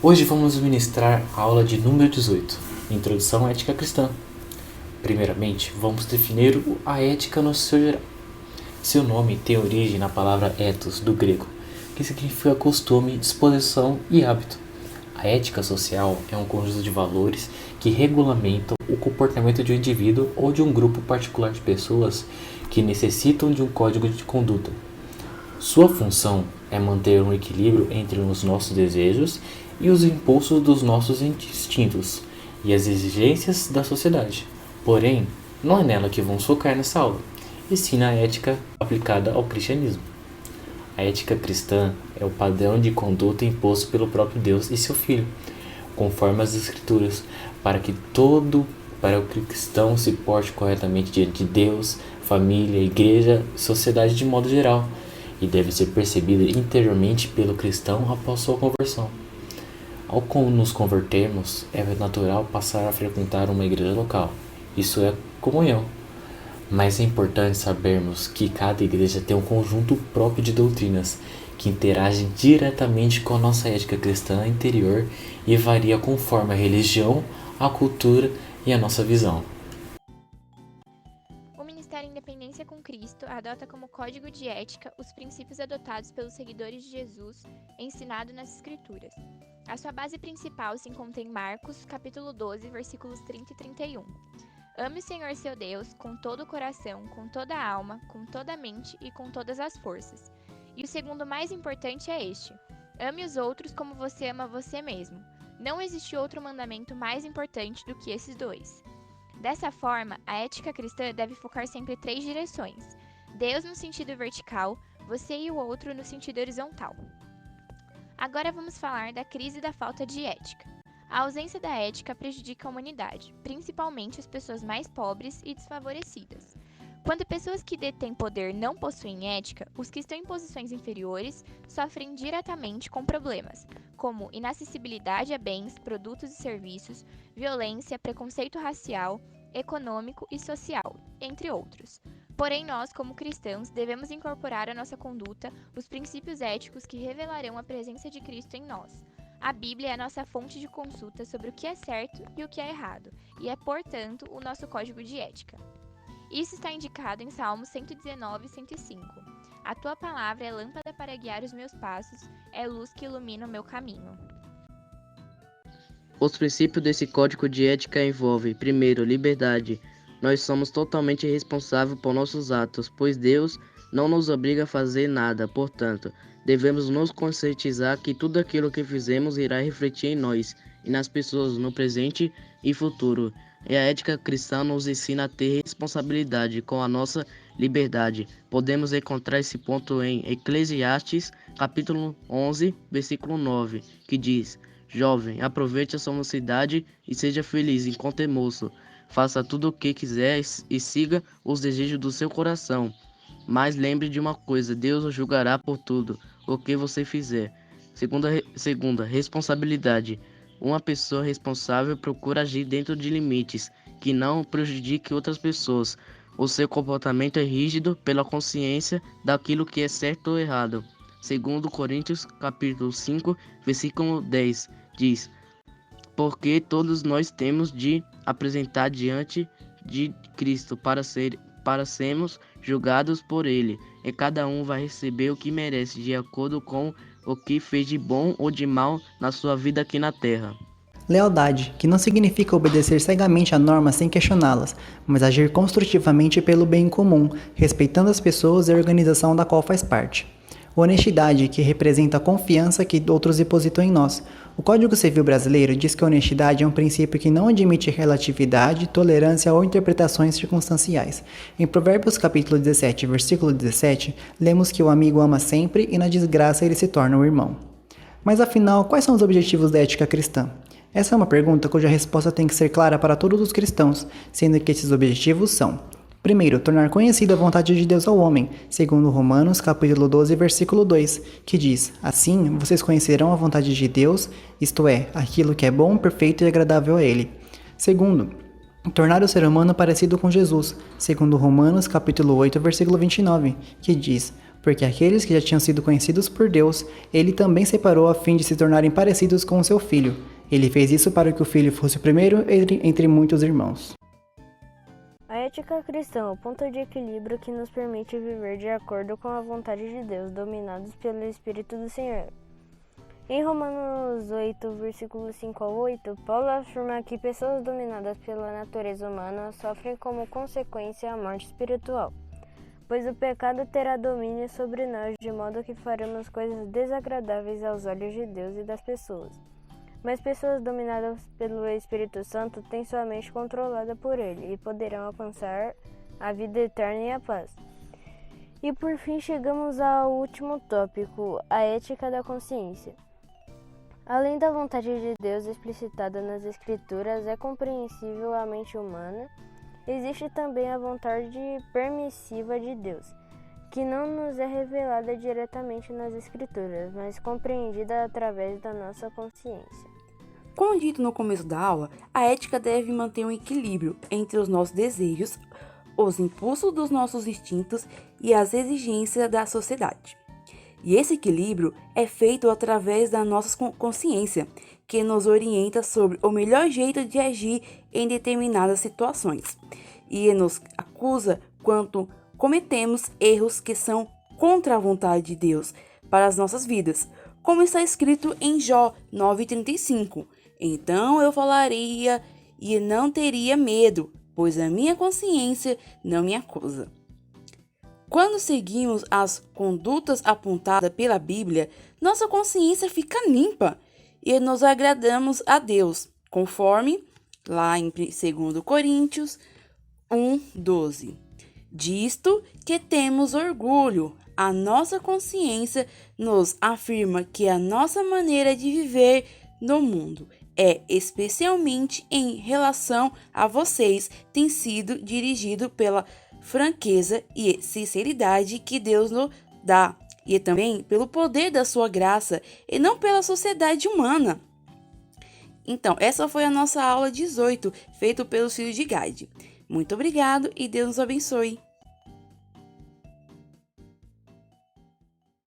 Hoje vamos ministrar a aula de número 18, Introdução à Ética Cristã. Primeiramente, vamos definir a ética no seu geral. Seu nome tem origem na palavra ethos, do grego, que significa costume, disposição e hábito. A ética social é um conjunto de valores que regulamentam o comportamento de um indivíduo ou de um grupo particular de pessoas que necessitam de um código de conduta. Sua função é manter um equilíbrio entre os nossos desejos e os impulsos dos nossos instintos e as exigências da sociedade. Porém, não é nela que vamos focar nessa aula, e sim na ética aplicada ao cristianismo. A ética cristã é o padrão de conduta imposto pelo próprio Deus e seu Filho, conforme as Escrituras, para que o cristão se porte corretamente diante de Deus, família, igreja e sociedade de modo geral, e deve ser percebida interiormente pelo cristão após sua conversão. Ao nos convertermos, é natural passar a frequentar uma igreja local. Isso é comunhão. Mas é importante sabermos que cada igreja tem um conjunto próprio de doutrinas que interagem diretamente com a nossa ética cristã interior e varia conforme a religião, a cultura e a nossa visão. O Ministério Independência com Cristo adota como código de ética os princípios adotados pelos seguidores de Jesus, ensinado nas Escrituras. A sua base principal se encontra em Marcos, capítulo 12, versículos 30 e 31. Ame o Senhor seu Deus com todo o coração, com toda a alma, com toda a mente e com todas as forças. E o segundo mais importante é este: ame os outros como você ama você mesmo. Não existe outro mandamento mais importante do que esses dois. Dessa forma, a ética cristã deve focar sempre em 3 direções: Deus no sentido vertical, você e o outro no sentido horizontal. Agora vamos falar da crise da falta de ética. A ausência da ética prejudica a humanidade, principalmente as pessoas mais pobres e desfavorecidas. Quando pessoas que detêm poder não possuem ética, os que estão em posições inferiores sofrem diretamente com problemas, como inacessibilidade a bens, produtos e serviços, violência, preconceito racial, econômico e social, entre outros. Porém, nós, como cristãos, devemos incorporar à nossa conduta os princípios éticos que revelarão a presença de Cristo em nós. A Bíblia é a nossa fonte de consulta sobre o que é certo e o que é errado, e é, portanto, o nosso código de ética. Isso está indicado em Salmos 119 e 105. A tua palavra é lâmpada para guiar os meus passos, é luz que ilumina o meu caminho. Os princípios desse código de ética envolvem, primeiro, liberdade. Nós somos totalmente responsáveis por nossos atos, pois Deus não nos obriga a fazer nada. Portanto, devemos nos conscientizar que tudo aquilo que fizemos irá refletir em nós e nas pessoas no presente e futuro. E a ética cristã nos ensina a ter responsabilidade com a nossa liberdade. Podemos encontrar esse ponto em Eclesiastes, capítulo 11, versículo 9, que diz: Jovem, aproveite a sua mocidade e seja feliz enquanto é moço. Faça tudo o que quiser e siga os desejos do seu coração. Mas lembre de uma coisa: Deus o julgará por tudo o que você fizer. Segunda, responsabilidade. Uma pessoa responsável procura agir dentro de limites que não prejudiquem outras pessoas. O seu comportamento é rígido pela consciência daquilo que é certo ou errado. 2 Coríntios, capítulo 5, versículo 10, diz: Porque todos nós temos de apresentar diante de Cristo para sermos julgados por Ele, e cada um vai receber o que merece, de acordo com o que fez de bom ou de mal na sua vida aqui na Terra. Lealdade, que não significa obedecer cegamente a normas sem questioná-las, mas agir construtivamente pelo bem comum, respeitando as pessoas e a organização da qual faz parte. Honestidade, que representa a confiança que outros depositam em nós. O Código Civil Brasileiro diz que a honestidade é um princípio que não admite relatividade, tolerância ou interpretações circunstanciais. Em Provérbios capítulo 17, versículo 17, lemos que o amigo ama sempre e na desgraça ele se torna um irmão. Mas afinal, quais são os objetivos da ética cristã? Essa é uma pergunta cuja resposta tem que ser clara para todos os cristãos, sendo que esses objetivos são: primeiro, tornar conhecida a vontade de Deus ao homem, segundo Romanos, capítulo 12, versículo 2, que diz: Assim, vocês conhecerão a vontade de Deus, isto é, aquilo que é bom, perfeito e agradável a Ele. Segundo, tornar o ser humano parecido com Jesus, segundo Romanos, capítulo 8, versículo 29, que diz: porque aqueles que já tinham sido conhecidos por Deus, ele também separou a fim de se tornarem parecidos com o seu filho. Ele fez isso para que o filho fosse o primeiro entre muitos irmãos. A ética cristã é o ponto de equilíbrio que nos permite viver de acordo com a vontade de Deus, dominados pelo Espírito do Senhor. Em Romanos 8, versículos 5 a 8, Paulo afirma que pessoas dominadas pela natureza humana sofrem como consequência a morte espiritual, pois o pecado terá domínio sobre nós, de modo que faremos coisas desagradáveis aos olhos de Deus e das pessoas. Mas pessoas dominadas pelo Espírito Santo têm sua mente controlada por ele e poderão alcançar a vida eterna e a paz. E por fim chegamos ao último tópico, a ética da consciência. Além da vontade de Deus explicitada nas Escrituras, é compreensível à mente humana, existe também a vontade permissiva de Deus, que não nos é revelada diretamente nas Escrituras, mas compreendida através da nossa consciência. Como dito no começo da aula, a ética deve manter um equilíbrio entre os nossos desejos, os impulsos dos nossos instintos e as exigências da sociedade. E esse equilíbrio é feito através da nossa consciência, que nos orienta sobre o melhor jeito de agir em determinadas situações, e nos acusa quando cometemos erros que são contra a vontade de Deus para as nossas vidas, como está escrito em Jó 9,35. Então eu falaria e não teria medo, pois a minha consciência não me acusa. Quando seguimos as condutas apontadas pela Bíblia, nossa consciência fica limpa e nos agradamos a Deus, conforme lá em 2 Coríntios 1:12. Disto que temos orgulho, a nossa consciência nos afirma que a nossa maneira de viver no mundo, especialmente em relação a vocês, tem sido dirigido pela franqueza e sinceridade que Deus nos dá, e também pelo poder da sua graça, e não pela sociedade humana. Então, essa foi a nossa aula 18, feita pelos filhos de Gade. Muito obrigado e Deus nos abençoe.